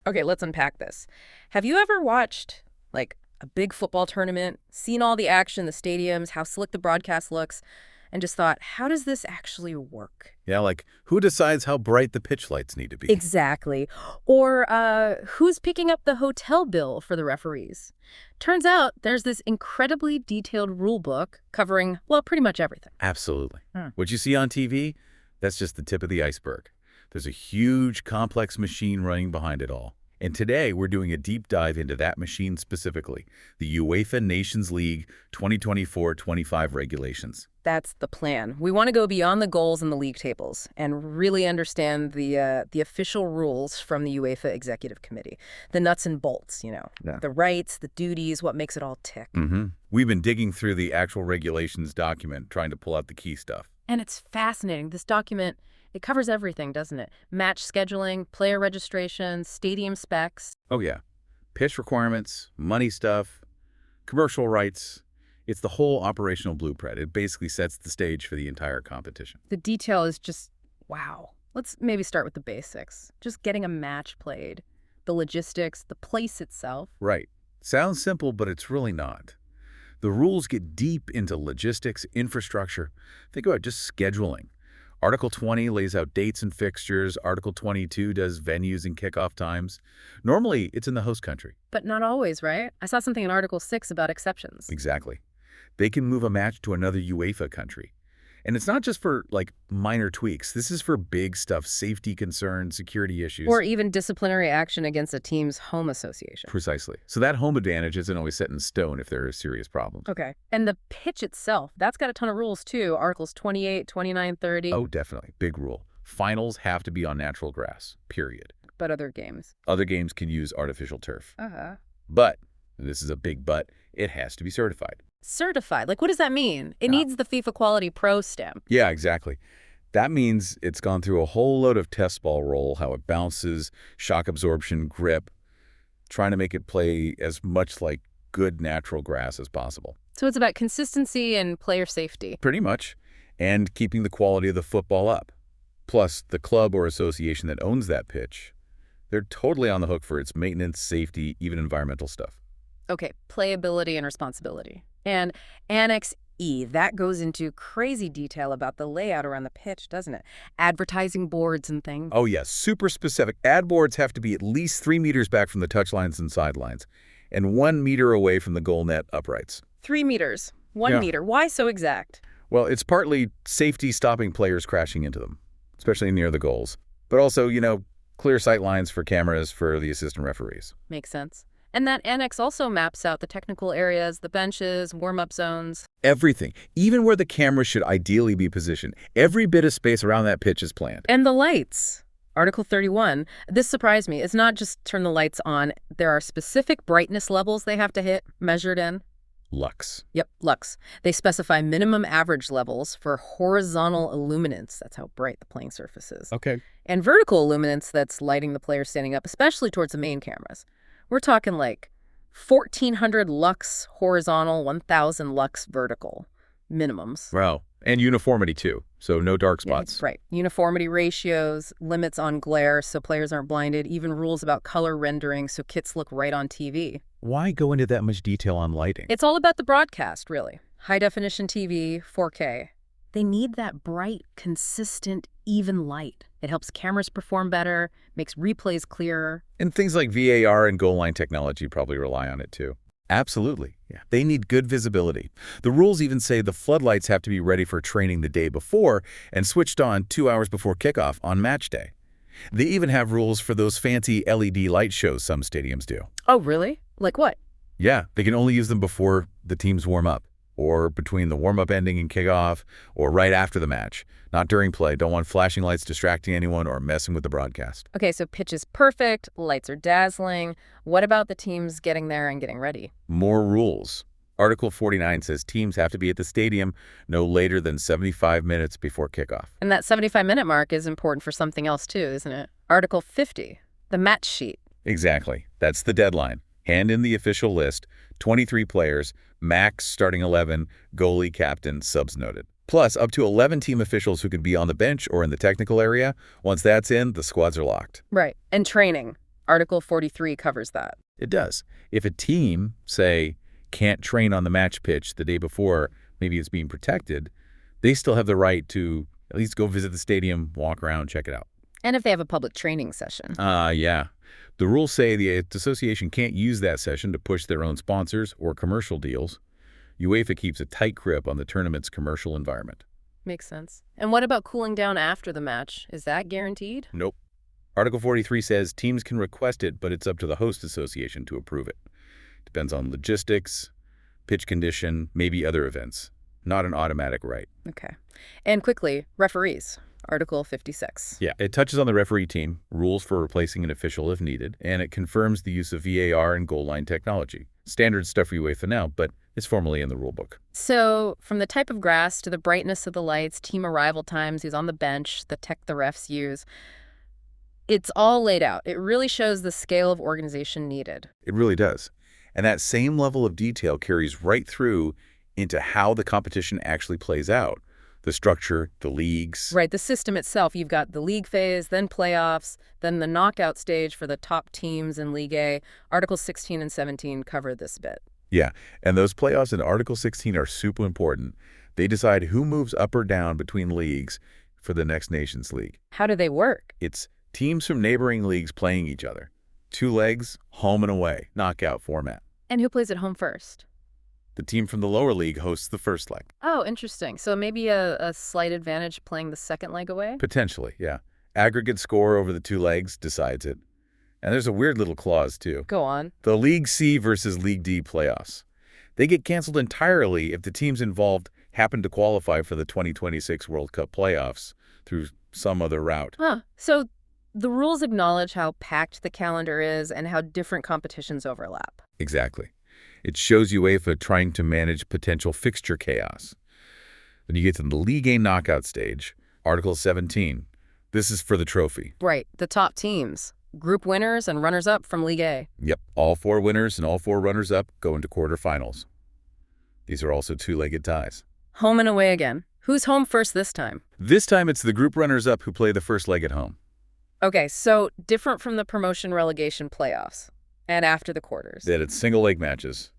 Okay, let's unpack this. Have you ever watched, like, a big football tournament, seen all the action in the stadiums, how slick the broadcast looks, and just thought, how does this actually work? Yeah, like who decides how bright the pitch lights need to be? Exactly. Or who's picking up the hotel bill for the referees? Turns out there's this incredibly detailed rule book covering, well, pretty much everything. Absolutely. What you see on TV, that's just the tip of the iceberg. There's a huge, complex machine running behind it all. And today, we're doing a deep dive into that machine specifically, the UEFA Nations League 2024-25 regulations. That's the plan. We want to go beyond the goals and the league tables and really understand the official rules from the UEFA Executive Committee. The nuts and bolts, the rights, the duties, what makes it all tick. We've been digging through the actual regulations document, trying to pull out the key stuff. And it's fascinating. This document, it covers everything, doesn't it? Match scheduling, player registration, stadium specs. Oh, yeah. Pitch requirements, money stuff, commercial rights. It's the whole operational blueprint. It basically sets the stage for the entire competition. The detail is just, wow. Let's maybe start with the basics. Just getting a match played, the logistics, the place itself. Right. Sounds simple, but it's really not. The rules get deep into logistics, infrastructure. Think about just scheduling. Article 20 lays out dates and fixtures. Article 22 does venues and kickoff times. Normally, it's in the host country. But not always, right? I saw something in Article 6 about exceptions. Exactly. They can move a match to another UEFA country. And it's not just for, like, minor tweaks. This is for big stuff, safety concerns, security issues. Or even disciplinary action against a team's home association. Precisely. So that home advantage isn't always set in stone if there are serious problems. Okay. And the pitch itself, that's got a ton of rules, too. Articles 28, 29, 30. Oh, definitely. Big rule. Finals have to be on natural grass, period. But other games? Other games can use artificial turf. Uh-huh. But, and this is a big but, it has to be certified. Certified? Like, what does that mean? It needs the FIFA Quality Pro stamp. Yeah, exactly. That means it's gone through a whole load of test ball roll, how it bounces, shock absorption, grip, trying to make it play as much like good natural grass as possible. So it's about consistency and player safety. Pretty much. And keeping the quality of the football up. Plus, the club or association that owns that pitch, they're totally on the hook for its maintenance, safety, even environmental stuff. Okay, playability and responsibility. And Annex E, that goes into crazy detail about the layout around the pitch, doesn't it? Advertising boards and things. Oh, yes, super specific. Ad boards have to be at least 3 meters back from the touchlines and sidelines, and 1 meter away from the goal net uprights. 3 meters, 1 meter. Why so exact? Well, it's partly safety stopping players crashing into them, especially near the goals. But also, clear sight lines for cameras for the assistant referees. Makes sense. And that annex also maps out the technical areas, the benches, warm-up zones. Everything. Even where the camera should ideally be positioned. Every bit of space around that pitch is planned. And the lights. Article 31. This surprised me. It's not just turn the lights on. There are specific brightness levels they have to hit, measured in. Lux. Yep, lux. They specify minimum average levels for horizontal illuminance. That's how bright the playing surface is. Okay. And vertical illuminance that's lighting the player standing up, especially towards the main cameras. We're talking like 1,400 lux horizontal, 1,000 lux vertical minimums. Wow. And uniformity, too. So no dark spots. Yeah, right. Uniformity ratios, limits on glare so players aren't blinded, even rules about color rendering so kits look right on TV. Why go into that much detail on lighting? It's all about the broadcast, really. High-definition TV, 4K. They need that bright, consistent, even light. It helps cameras perform better, makes replays clearer. And things like VAR and goal line technology probably rely on it, too. Absolutely. Yeah. They need good visibility. The rules even say the floodlights have to be ready for training the day before and switched on 2 hours before kickoff on match day. They even have rules for those fancy LED light shows some stadiums do. Oh, really? Like what? Yeah, they can only use them before the teams warm up, or between the warm-up ending and kickoff, or right after the match. Not during play. Don't want flashing lights distracting anyone or messing with the broadcast. Okay, so pitch is perfect, lights are dazzling. What about the teams getting there and getting ready? More rules. Article 49 says teams have to be at the stadium no later than 75 minutes before kickoff. And that 75-minute mark is important for something else too, isn't it? Article 50, the match sheet. Exactly. That's the deadline. Hand in the official list, 23 players, max starting 11, goalie, captain, subs noted. Plus, up to 11 team officials who can be on the bench or in the technical area. Once that's in, the squads are locked. Right. And training. Article 43 covers that. It does. If a team, say, can't train on the match pitch the day before, maybe it's being protected, they still have the right to at least go visit the stadium, walk around, check it out. And if they have a public training session. Yeah. The rules say the association can't use that session to push their own sponsors or commercial deals. UEFA keeps a tight grip on the tournament's commercial environment. Makes sense. And what about cooling down after the match? Is that guaranteed? Nope. Article 43 says teams can request it, but it's up to the host association to approve it. Depends on logistics, pitch condition, maybe other events. Not an automatic right. Okay. And quickly, referees. Article 56. Yeah, it touches on the referee team, rules for replacing an official if needed, and it confirms the use of VAR and goal line technology. Standard stuff for UEFA now, but it's formally in the rulebook. So, from the type of grass to the brightness of the lights, team arrival times, who's on the bench, the tech the refs use, it's all laid out. It really shows the scale of organization needed. It really does. And that same level of detail carries right through into how the competition actually plays out. The structure, the leagues. Right, the system itself. You've got the league phase, then playoffs, then the knockout stage for the top teams in League A. Articles 16 and 17 cover this bit. Yeah, and those playoffs in Article 16 are super important. They decide who moves up or down between leagues for the next Nations League. How do they work? It's teams from neighboring leagues playing each other. 2 legs, home and away, knockout format. And who plays at home first? The team from the lower league hosts the first leg. Oh, interesting. So maybe a slight advantage playing the second leg away? Potentially, yeah. Aggregate score over the 2 legs decides it. And there's a weird little clause, too. Go on. The League C versus League D playoffs. They get canceled entirely if the teams involved happen to qualify for the 2026 World Cup playoffs through some other route. Huh. So the rules acknowledge how packed the calendar is and how different competitions overlap. Exactly. It shows UEFA trying to manage potential fixture chaos. Then you get to the League A knockout stage, Article 17. This is for the trophy. Right, the top teams. Group winners and runners-up from League A. Yep, all 4 winners and all 4 runners-up go into quarterfinals. These are also 2-legged ties. Home and away again. Who's home first this time? This time it's the group runners-up who play the first leg at home. Okay, so different from the promotion relegation playoffs. And after the quarters. That it's single-leg matches.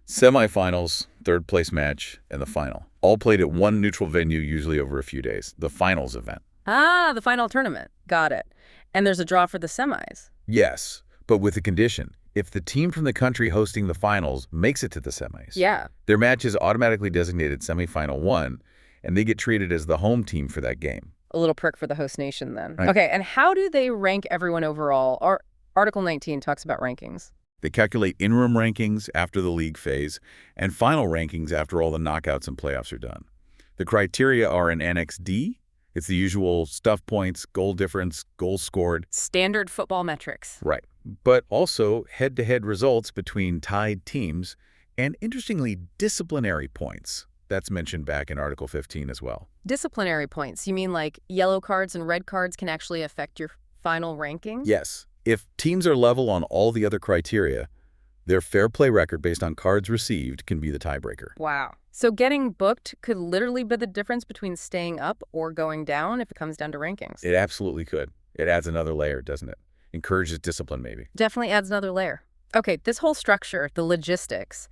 Semifinals, third-place match, and the final. All played at one neutral venue, usually over a few days. The finals event. Ah, the final tournament. Got it. And there's a draw for the semis. Yes, but with a condition. If the team from the country hosting the finals makes it to the semis, yeah, their match is automatically designated semifinal 1, and they get treated as the home team for that game. A little perk for the host nation then. Right. Okay, and how do they rank everyone overall? Article 19 talks about rankings. They calculate interim rankings after the league phase and final rankings after all the knockouts and playoffs are done. The criteria are in Annex D. It's the usual stuff points, goal difference, goals scored. Standard football metrics. Right. But also head-to-head results between tied teams and, interestingly, disciplinary points. That's mentioned back in Article 15 as well. Disciplinary points. You mean like yellow cards and red cards can actually affect your final ranking? Yes. If teams are level on all the other criteria, their fair play record based on cards received can be the tiebreaker. Wow. So getting booked could literally be the difference between staying up or going down if it comes down to rankings. It absolutely could. It adds another layer, doesn't it? Encourages discipline, maybe. Definitely adds another layer. Okay, this whole structure, the logistics,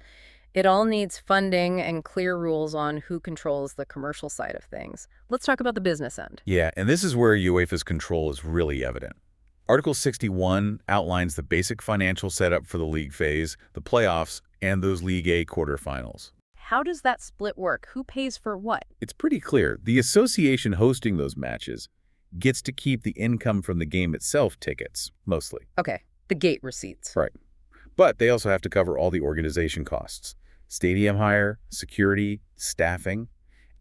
it all needs funding and clear rules on who controls the commercial side of things. Let's talk about the business end. Yeah, and this is where UEFA's control is really evident. Article 61 outlines the basic financial setup for the league phase, the playoffs, and those League A quarterfinals. How does that split work? Who pays for what? It's pretty clear. The association hosting those matches gets to keep the income from the game itself tickets, mostly. Okay, the gate receipts. Right. But they also have to cover all the organization costs. Stadium hire, security, staffing,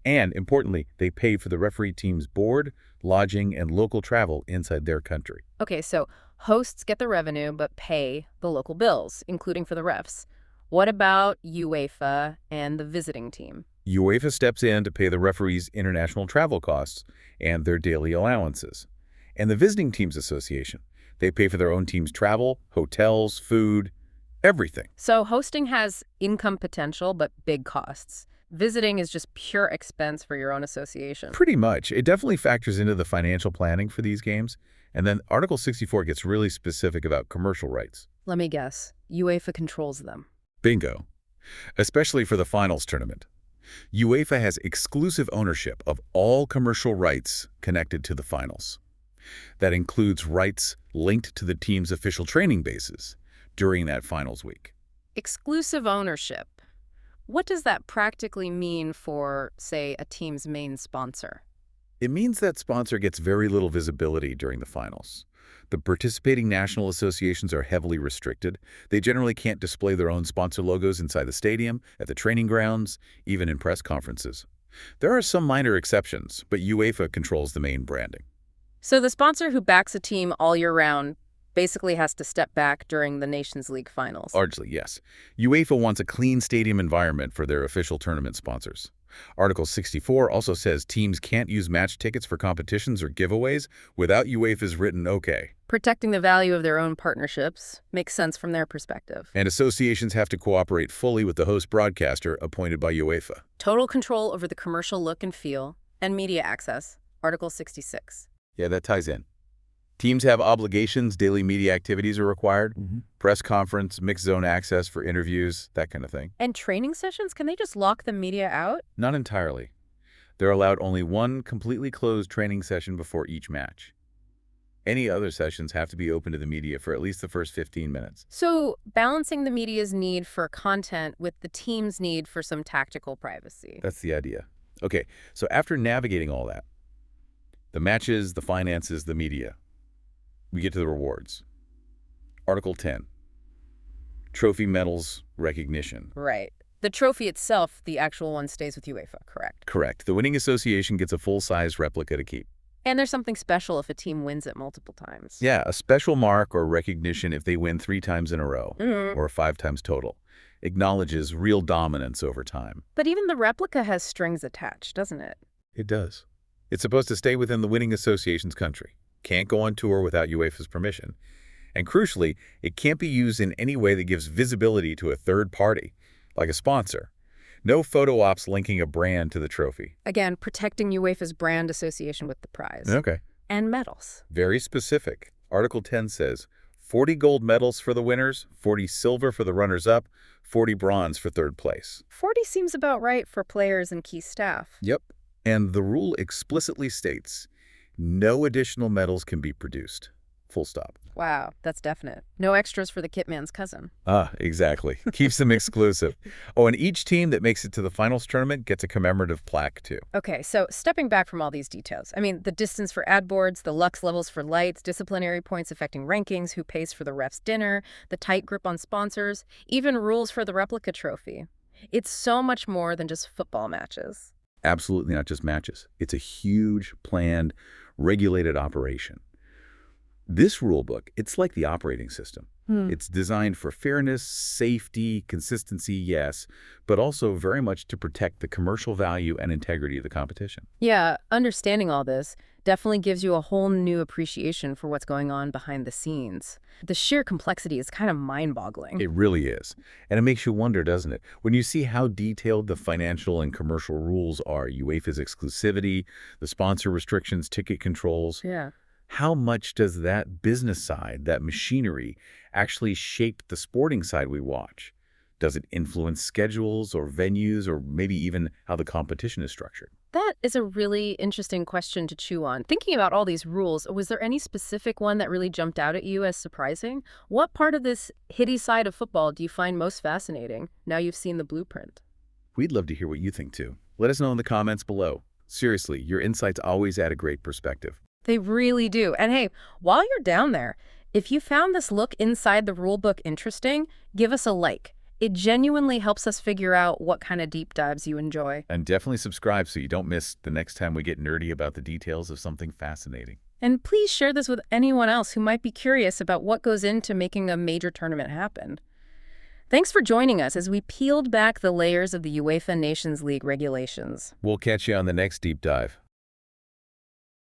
and, importantly, they pay for the referee team's board, lodging, and local travel inside their country. Okay, so hosts get the revenue but pay the local bills, including for the refs. What about UEFA and the visiting team? UEFA steps in to pay the referees' international travel costs and their daily allowances. And the visiting teams association, they pay for their own team's travel, hotels, food, everything. So hosting has income potential but big costs. Visiting is just pure expense for your own association. Pretty much. It definitely factors into the financial planning for these games, And then Article 64 gets really specific about commercial rights. Let me guess. UEFA controls them. Bingo. Especially for the finals tournament. UEFA has exclusive ownership of all commercial rights connected to the finals. That includes rights linked to the team's official training bases during that finals week. Exclusive ownership. What does that practically mean for, say, a team's main sponsor? It means that sponsor gets very little visibility during the finals. The participating national associations are heavily restricted. They generally can't display their own sponsor logos inside the stadium, at the training grounds, even in press conferences. There are some minor exceptions, but UEFA controls the main branding. So the sponsor who backs a team all year round basically has to step back during the Nations League finals. Largely, yes. UEFA wants a clean stadium environment for their official tournament sponsors. Article 64 also says teams can't use match tickets for competitions or giveaways without UEFA's written okay. Protecting the value of their own partnerships makes sense from their perspective. And associations have to cooperate fully with the host broadcaster appointed by UEFA. Total control over the commercial look and feel, and media access, Article 66. Yeah, that ties in. Teams have obligations, daily media activities are required, press conference, mixed zone access for interviews, that kind of thing. And training sessions, can they just lock the media out? Not entirely. They're allowed only one completely closed training session before each match. Any other sessions have to be open to the media for at least the first 15 minutes. So balancing the media's need for content with the team's need for some tactical privacy. That's the idea. Okay, so after navigating all that, the matches, the finances, the media, we get to the rewards. Article 10, trophy, medals, recognition. Right. The trophy itself, the actual one, stays with UEFA, correct? Correct. The winning association gets a full-size replica to keep. And there's something special if a team wins it multiple times. Yeah, a special mark or recognition if they win 3 times in a row, or 5 times total. Acknowledges real dominance over time. But even the replica has strings attached, doesn't it? It does. It's supposed to stay within the winning association's country. Can't go on tour without UEFA's permission. And crucially, it can't be used in any way that gives visibility to a third party, like a sponsor. No photo ops linking a brand to the trophy. Again, protecting UEFA's brand association with the prize. Okay. And medals. Very specific. Article 10 says 40 gold medals for the winners, 40 silver for the runners-up, 40 bronze for third place. 40 seems about right for players and key staff. Yep. And the rule explicitly states no additional medals can be produced. Full stop. Wow, that's definite. No extras for the kitman's cousin. Ah, exactly. Keeps them exclusive. Oh, and each team that makes it to the finals tournament gets a commemorative plaque, too. Okay, so stepping back from all these details, I mean, the distance for ad boards, the lux levels for lights, disciplinary points affecting rankings, who pays for the ref's dinner, the tight grip on sponsors, even rules for the replica trophy. It's so much more than just football matches. Absolutely not just matches. It's a huge, planned, regulated operation. This rulebook, it's like the operating system. It's designed for fairness, safety, consistency, yes, but also very much to protect the commercial value and integrity of the competition. Yeah, understanding all this definitely gives you a whole new appreciation for what's going on behind the scenes. The sheer complexity is kind of mind-boggling. It really is. And it makes you wonder, doesn't it? When you see how detailed the financial and commercial rules are, UEFA's exclusivity, the sponsor restrictions, ticket controls. Yeah. How much does that business side, that machinery, actually shape the sporting side we watch? Does it influence schedules or venues or maybe even how the competition is structured? That is a really interesting question to chew on. Thinking about all these rules, was there any specific one that really jumped out at you as surprising? What part of this hitty side of football do you find most fascinating now you've seen the blueprint? We'd love to hear what you think too. Let us know in the comments below. Seriously, your insights always add a great perspective. They really do. And hey, while you're down there, if you found this look inside the rulebook interesting, give us a like. It genuinely helps us figure out what kind of deep dives you enjoy. And definitely subscribe so you don't miss the next time we get nerdy about the details of something fascinating. And please share this with anyone else who might be curious about what goes into making a major tournament happen. Thanks for joining us as we peeled back the layers of the UEFA Nations League regulations. We'll catch you on the next deep dive.